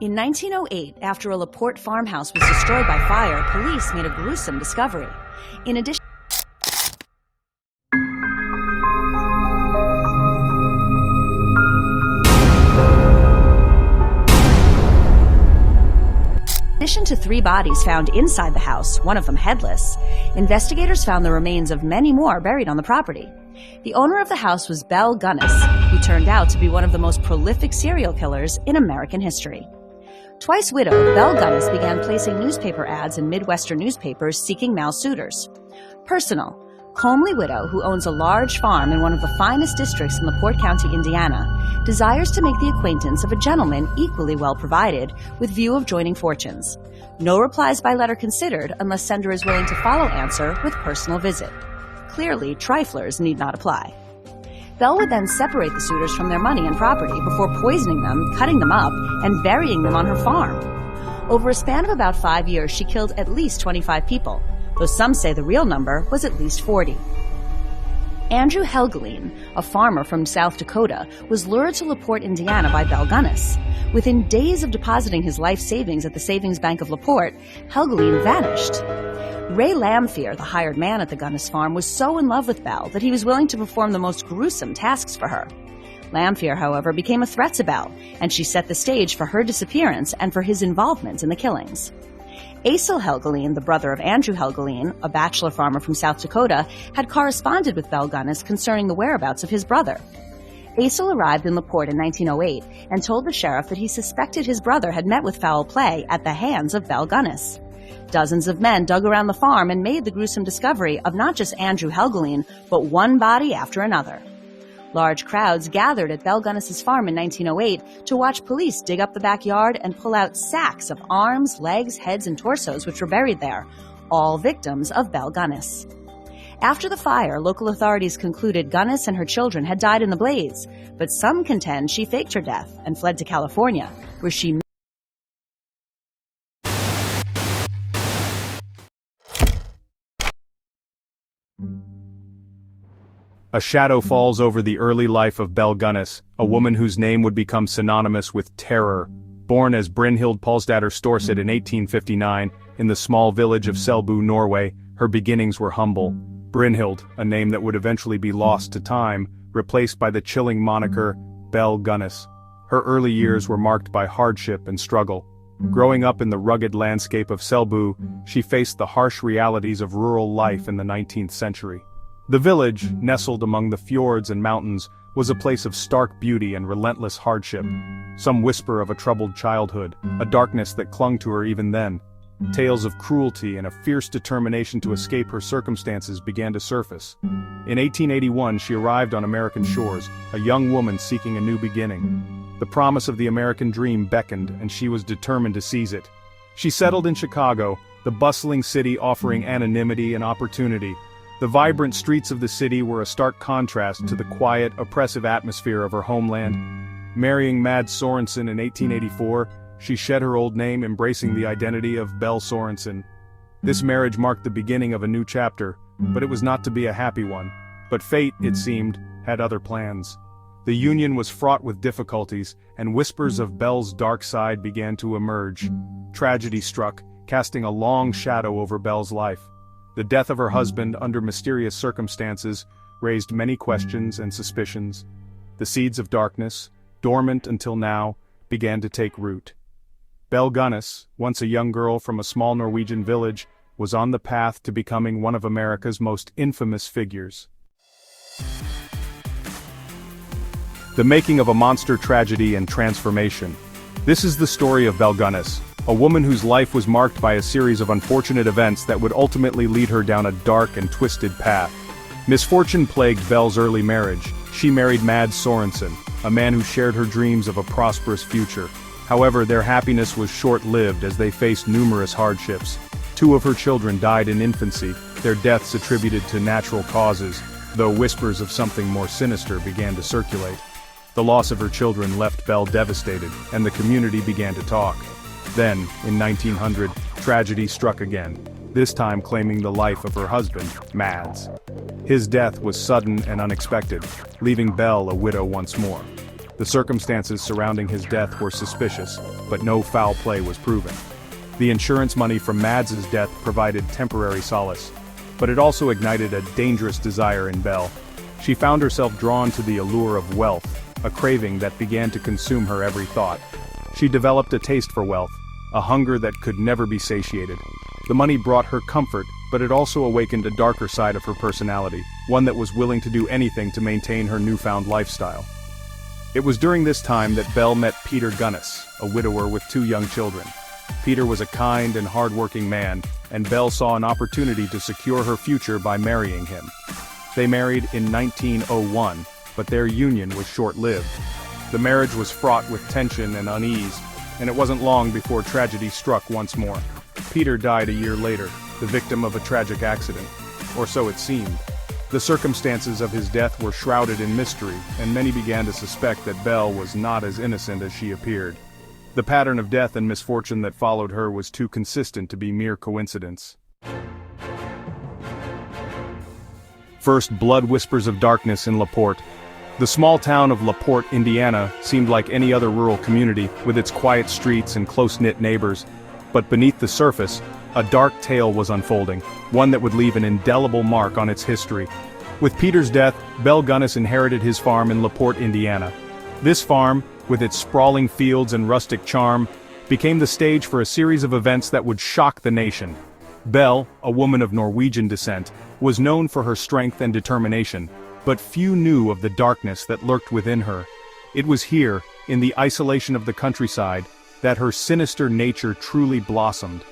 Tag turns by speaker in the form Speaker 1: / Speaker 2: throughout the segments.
Speaker 1: In 1908, after a La Porte farmhouse was destroyed by fire, police made a gruesome discovery. In addition to 3 bodies found inside the house, one of them headless, investigators found the remains of many more buried on the property. The owner of the house was Belle Gunness, who turned out to be one of the most prolific serial killers in American history. Twice widowed, Belle Gunness began placing newspaper ads in Midwestern newspapers seeking male suitors. Personal: comely widow who owns a large farm in one of the finest districts in LaPorte County, Indiana, desires to make the acquaintance of a gentleman equally well provided with view of joining fortunes. No replies by letter considered unless sender is willing to follow answer with personal visit. Clearly, triflers need not apply. Belle would then separate the suitors from their money and property before poisoning them, cutting them up, and burying them on her farm. Over a span of about 5 years, she killed at least 25 people, though some say the real number was at least 40. Andrew Helgeline, a farmer from South Dakota, was lured to LaPorte, Indiana by Belle Gunness. Within days of depositing his life savings at the Savings Bank of LaPorte, Helgeline vanished. Ray Lamphere, the hired man at the Gunness farm, was so in love with Belle that he was willing to perform the most gruesome tasks for her. Lamphere, however, became a threat to Belle, and she set the stage for her disappearance and for his involvement in the killings. Asel Helgeline, the brother of Andrew Helgeline, a bachelor farmer from South Dakota, had corresponded with Belle Gunness concerning the whereabouts of his brother. Asel arrived in LaPorte in 1908 and told the sheriff that he suspected his brother had met with foul play at the hands of Belle Gunness. Dozens of men dug around the farm and made the gruesome discovery of not just Andrew Helgeline, but one body after another. Large crowds gathered at Belle Gunness's farm in 1908 to watch police dig up the backyard and pull out sacks of arms, legs, heads, and torsos which were buried there, all victims of Belle Gunness. After the fire, local authorities concluded Gunness and her children had died in the blaze, but some contend she faked her death and fled to California, where she
Speaker 2: A shadow falls over the early life of Belle Gunness, a woman whose name would become synonymous with terror. Born as Brynhild Paulsdatter Storset in 1859, in the small village of Selbu, Norway, her beginnings were humble. Brynhild, a name that would eventually be lost to time, replaced by the chilling moniker Belle Gunness. Her early years were marked by hardship and struggle. Growing up in the rugged landscape of Selbu, she faced the harsh realities of rural life in the 19th century. The village, nestled among the fjords and mountains, was a place of stark beauty and relentless hardship. Some whisper of a troubled childhood, a darkness that clung to her even then. Tales of cruelty and a fierce determination to escape her circumstances began to surface. In 1881 she arrived on American shores, a young woman seeking a new beginning. The promise of the American dream beckoned, and she was determined to seize it. She settled in Chicago, the bustling city offering anonymity and opportunity. The vibrant streets of the city were a stark contrast to the quiet, oppressive atmosphere of her homeland. Marrying Mads Sorensen in 1884, she shed her old name, embracing the identity of Belle Sorensen. This marriage marked the beginning of a new chapter, but it was not to be a happy one. But fate, it seemed, had other plans. The union was fraught with difficulties, and whispers of Belle's dark side began to emerge. Tragedy struck, casting a long shadow over Belle's life. The death of her husband under mysterious circumstances raised many questions and suspicions. The seeds of darkness, dormant until now, began to take root. Belle Gunness, once a young girl from a small Norwegian village, was on the path to becoming one of America's most infamous figures. The making of a monster tragedy and transformation. This is the story of Belle Gunness, a woman whose life was marked by a series of unfortunate events that would ultimately lead her down a dark and twisted path. Misfortune plagued Belle's early marriage. She married Mads Sorensen, a man who shared her dreams of a prosperous future. However, their happiness was short-lived as they faced numerous hardships. 2 of her children died in infancy, their deaths attributed to natural causes, though whispers of something more sinister began to circulate. The loss of her children left Belle devastated, and the community began to talk. Then, in 1900, tragedy struck again, this time claiming the life of her husband, Mads. His death was sudden and unexpected, leaving Belle a widow once more. The circumstances surrounding his death were suspicious, but no foul play was proven. The insurance money from Mads's death provided temporary solace, but it also ignited a dangerous desire in Belle. She found herself drawn to the allure of wealth, a craving that began to consume her every thought. She developed a taste for wealth, a hunger that could never be satiated. The money brought her comfort, but it also awakened a darker side of her personality, one that was willing to do anything to maintain her newfound lifestyle. It was during this time that Belle met Peter Gunness, a widower with 2 young children. Peter was a kind and hard-working man, and Belle saw an opportunity to secure her future by marrying him. They married in 1901, but their union was short-lived. The marriage was fraught with tension and unease, and it wasn't long before tragedy struck once more. Peter died a year later, the victim of a tragic accident, or so it seemed. The circumstances of his death were shrouded in mystery, and many began to suspect that Belle was not as innocent as she appeared. The pattern of death and misfortune that followed her was too consistent to be mere coincidence. First, blood whispers of darkness in La Porte. The small town of La Porte, Indiana, seemed like any other rural community, with its quiet streets and close-knit neighbors. But beneath the surface, a dark tale was unfolding, one that would leave an indelible mark on its history. With Peter's death, Belle Gunness inherited his farm in La Porte, Indiana. This farm, with its sprawling fields and rustic charm, became the stage for a series of events that would shock the nation. Belle, a woman of Norwegian descent, was known for her strength and determination, but few knew of the darkness that lurked within her. It was here, in the isolation of the countryside, that her sinister nature truly blossomed.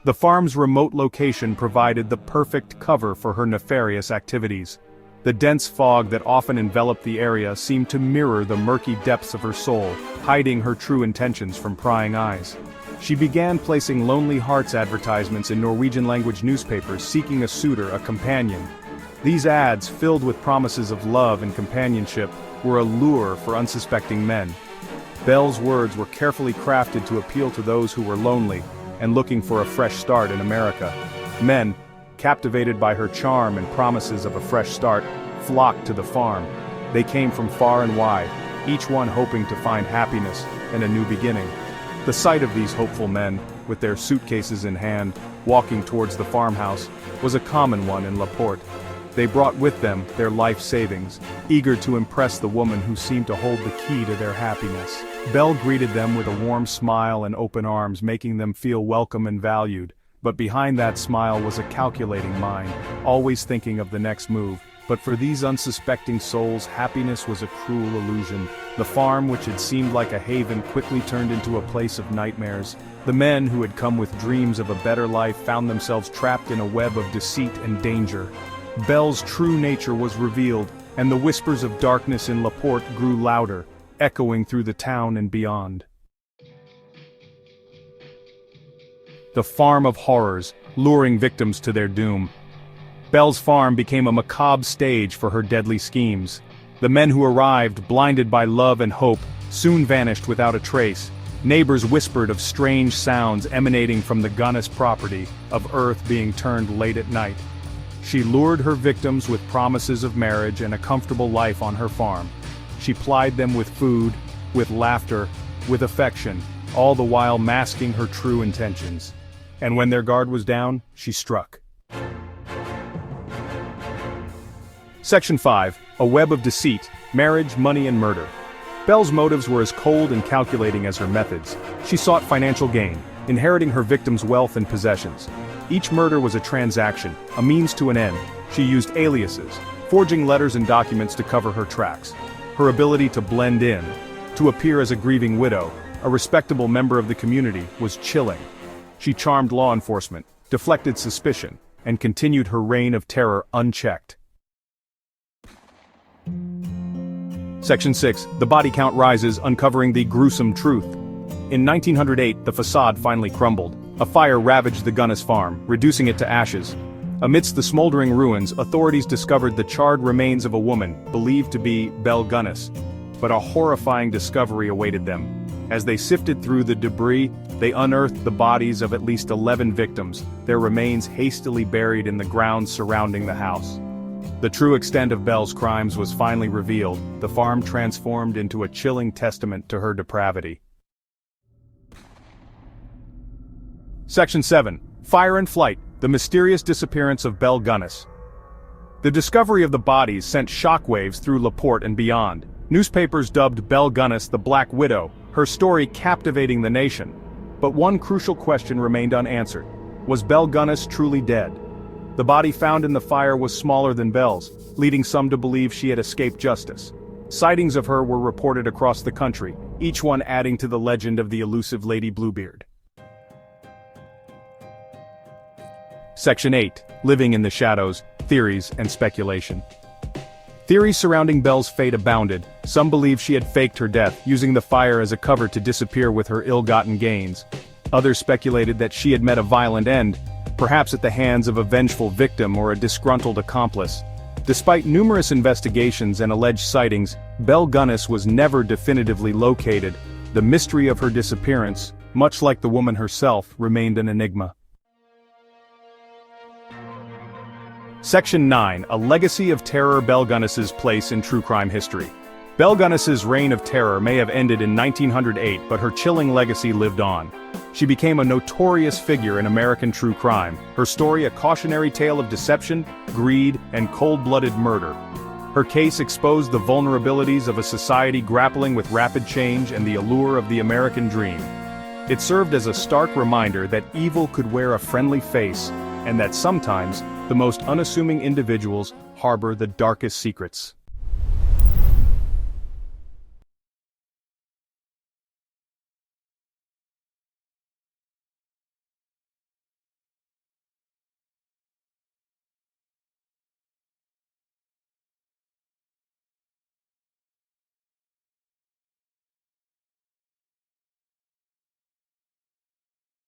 Speaker 2: The farm's remote location provided the perfect cover for her nefarious activities. The dense fog that often enveloped the area seemed to mirror the murky depths of her soul, hiding her true intentions from prying eyes. She began placing Lonely Hearts advertisements in Norwegian-language newspapers seeking a suitor, a companion. These ads, filled with promises of love and companionship, were a lure for unsuspecting men. Belle's words were carefully crafted to appeal to those who were lonely and looking for a fresh start in America. Men, captivated by her charm and promises of a fresh start, flocked to the farm. They came from far and wide, each one hoping to find happiness and a new beginning. The sight of these hopeful men, with their suitcases in hand, walking towards the farmhouse, was a common one in La Porte. They brought with them their life savings, eager to impress the woman who seemed to hold the key to their happiness. Belle greeted them with a warm smile and open arms, making them feel welcome and valued. But behind that smile was a calculating mind, always thinking of the next move. But for these unsuspecting souls, happiness was a cruel illusion. The farm, which had seemed like a haven, quickly turned into a place of nightmares. The men who had come with dreams of a better life found themselves trapped in a web of deceit and danger. Belle's true nature was revealed, and the whispers of darkness in La Porte grew louder, echoing through the town and beyond. The farm of horrors, luring victims to their doom. Belle's farm became a macabre stage for her deadly schemes. The men who arrived, blinded by love and hope, soon vanished without a trace. Neighbors whispered of strange sounds emanating from the Gunness property, of earth being turned late at night. She lured her victims with promises of marriage and a comfortable life on her farm. She plied them with food, with laughter, with affection, all the while masking her true intentions. And when their guard was down, she struck. Section 5. A web of deceit, marriage, money and murder. Belle's motives were as cold and calculating as her methods. She sought financial gain, inheriting her victims' wealth and possessions. Each murder was a transaction, a means to an end. She used aliases, forging letters and documents to cover her tracks. Her ability to blend in, to appear as a grieving widow, a respectable member of the community, was chilling. She charmed law enforcement, deflected suspicion, and continued her reign of terror unchecked. Section 6. The body count rises, uncovering the gruesome truth. In 1908, the facade finally crumbled. A fire ravaged the Gunness farm, reducing it to ashes. Amidst the smoldering ruins, authorities discovered the charred remains of a woman, believed to be Belle Gunness. But a horrifying discovery awaited them. As they sifted through the debris, they unearthed the bodies of at least 11 victims, their remains hastily buried in the grounds surrounding the house. The true extent of Belle's crimes was finally revealed, the farm transformed into a chilling testament to her depravity. Section 7. Fire and Flight, the mysterious disappearance of Belle Gunness. The discovery of the bodies sent shockwaves through La Porte and beyond. Newspapers dubbed Belle Gunness the Black Widow, her story captivating the nation. But one crucial question remained unanswered. Was Belle Gunness truly dead? The body found in the fire was smaller than Belle's, leading some to believe she had escaped justice. Sightings of her were reported across the country, each one adding to the legend of the elusive Lady Bluebeard. Section 8. Living in the Shadows, Theories and Speculation. Theories surrounding Belle's fate abounded. Some believed she had faked her death, using the fire as a cover to disappear with her ill-gotten gains. Others speculated that she had met a violent end, perhaps at the hands of a vengeful victim or a disgruntled accomplice. Despite numerous investigations and alleged sightings, Belle Gunness was never definitively located. The mystery of her disappearance, much like the woman herself, remained an enigma. Section 9. A Legacy of Terror. Belle Gunness's place in true crime history. Belle Gunness's reign of terror may have ended in 1908, but her chilling legacy lived on. She became a notorious figure in American true crime, her story a cautionary tale of deception, greed, and cold-blooded murder. Her case exposed the vulnerabilities of a society grappling with rapid change and the allure of the American dream. It served as a stark reminder that evil could wear a friendly face, and that sometimes, the most unassuming individuals harbor the darkest secrets.